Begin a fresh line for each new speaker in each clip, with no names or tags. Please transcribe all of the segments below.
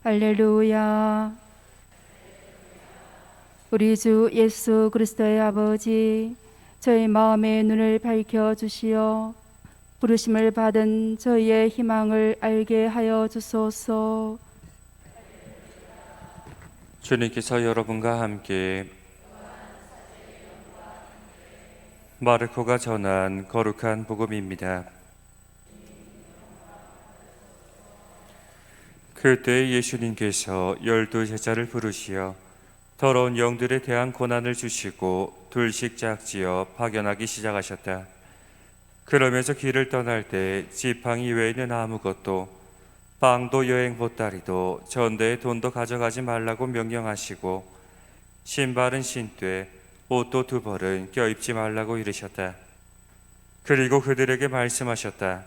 할렐루야. 우리 주 예수 그리스도의 아버지, 저희 마음의 눈을 밝혀 주시어 부르심을 받은 저희의 희망을 알게 하여 주소서.
주님께서 여러분과 함께 마르코가 전한 거룩한 복음입니다. 그때 예수님께서 12제자를 부르시어 더러운 영들에 대한 고난을 주시고 둘씩 짝지어 파견하기 시작하셨다. 그러면서 길을 떠날 때 지팡이 외에는 아무것도, 빵도 여행 보따리도 전대의 돈도 가져가지 말라고 명령하시고 신발은 신되 옷도 2벌은 껴입지 말라고 이르셨다. 그리고 그들에게 말씀하셨다.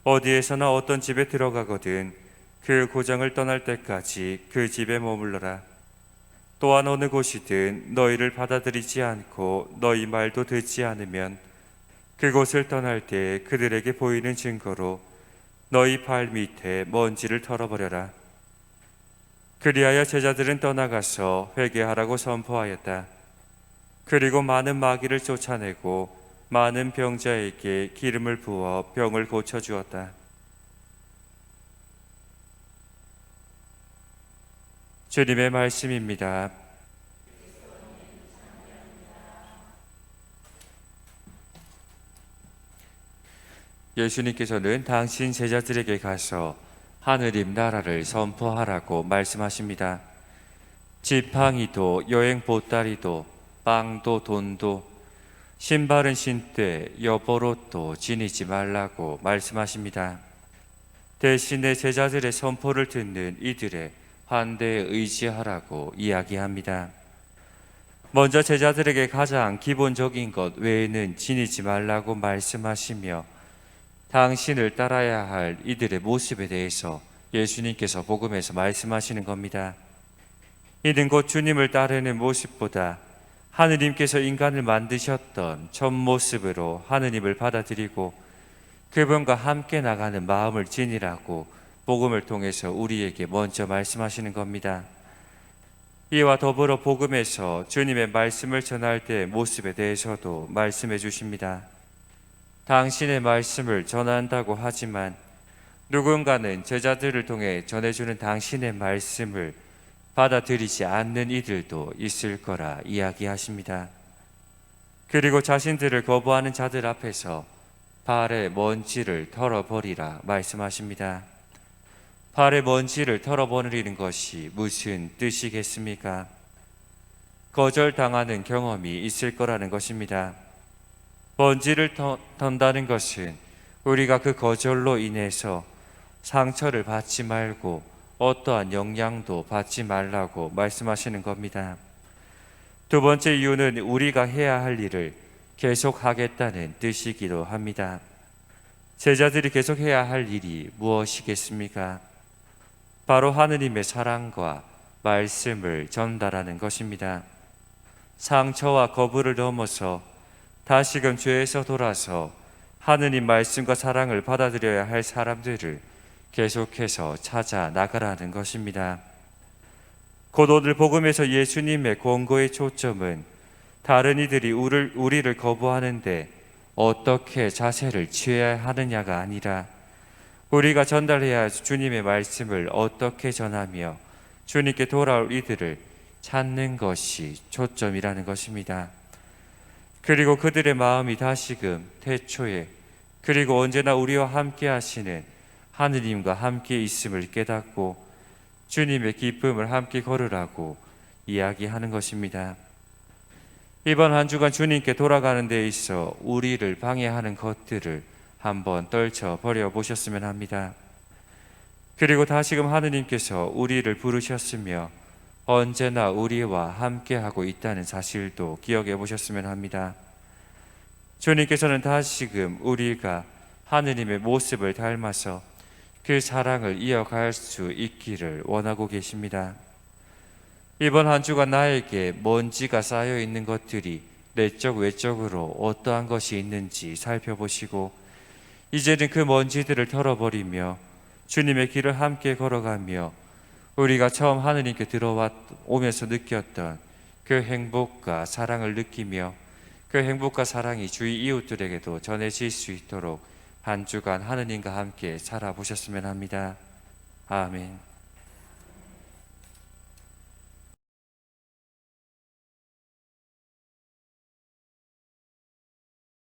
어디에서나 어떤 집에 들어가거든 그 고장을 떠날 때까지 그 집에 머물러라. 또한 어느 곳이든 너희를 받아들이지 않고 너희 말도 듣지 않으면 그곳을 떠날 때 그들에게 보이는 증거로 너희 발 밑에 먼지를 털어버려라. 그리하여 제자들은 떠나가서 회개하라고 선포하였다. 그리고 많은 마귀를 쫓아내고 많은 병자에게 기름을 부어 병을 고쳐주었다. 주님의 말씀입니다. 예수님께서는 당신 제자들에게 가서 하느님 나라를 선포하라고 말씀하십니다. 지팡이도 여행 보따리도 빵도 돈도 신발은 신되 여벌옷도 지니지 말라고 말씀하십니다. 대신에 제자들의 선포를 듣는 이들의 환대에 의지하라고 이야기합니다. 먼저 제자들에게 가장 기본적인 것 외에는 지니지 말라고 말씀하시며 당신을 따라야 할 이들의 모습에 대해서 예수님께서 복음에서 말씀하시는 겁니다. 이는 곧 주님을 따르는 모습보다 하느님께서 인간을 만드셨던 첫 모습으로 하느님을 받아들이고 그분과 함께 나가는 마음을 지니라고 복음을 통해서 우리에게 먼저 말씀하시는 겁니다. 이와 더불어 복음에서 주님의 말씀을 전할 때의 모습에 대해서도 말씀해 주십니다. 당신의 말씀을 전한다고 하지만 누군가는 제자들을 통해 전해주는 당신의 말씀을 받아들이지 않는 이들도 있을 거라 이야기하십니다. 그리고 자신들을 거부하는 자들 앞에서 발의 먼지를 털어버리라 말씀하십니다. 발의 먼지를 털어버리는 것이 무슨 뜻이겠습니까? 거절당하는 경험이 있을 거라는 것입니다. 먼지를 턴다는 것은 우리가 그 거절로 인해서 상처를 받지 말고 어떠한 영향도 받지 말라고 말씀하시는 겁니다. 두 번째 이유는 우리가 해야 할 일을 계속하겠다는 뜻이기도 합니다. 제자들이 계속해야 할 일이 무엇이겠습니까? 바로 하느님의 사랑과 말씀을 전달하는 것입니다. 상처와 거부를 넘어서 다시금 죄에서 돌아서 하느님 말씀과 사랑을 받아들여야 할 사람들을 계속해서 찾아 나가라는 것입니다. 곧 오늘 복음에서 예수님의 권고의 초점은 다른 이들이 우리를 거부하는데 어떻게 자세를 취해야 하느냐가 아니라 우리가 전달해야 할 주님의 말씀을 어떻게 전하며 주님께 돌아올 이들을 찾는 것이 초점이라는 것입니다. 그리고 그들의 마음이 다시금 태초에 그리고 언제나 우리와 함께 하시는 하느님과 함께 있음을 깨닫고 주님의 기쁨을 함께 걸으라고 이야기하는 것입니다. 이번 한 주간 주님께 돌아가는 데 있어 우리를 방해하는 것들을 한번 떨쳐버려 보셨으면 합니다. 그리고 다시금 하느님께서 우리를 부르셨으며 언제나 우리와 함께하고 있다는 사실도 기억해 보셨으면 합니다. 주님께서는 다시금 우리가 하느님의 모습을 닮아서 그 사랑을 이어갈 수 있기를 원하고 계십니다. 이번 한 주간 나에게 먼지가 쌓여 있는 것들이 내적 외적으로 어떠한 것이 있는지 살펴보시고 이제는 그 먼지들을 털어버리며 주님의 길을 함께 걸어가며 우리가 처음 하느님께 들어오면서 느꼈던 그 행복과 사랑을 느끼며 그 행복과 사랑이 주위 이웃들에게도 전해질 수 있도록 한 주간 하느님과 함께 살아보셨으면 합니다. 아멘.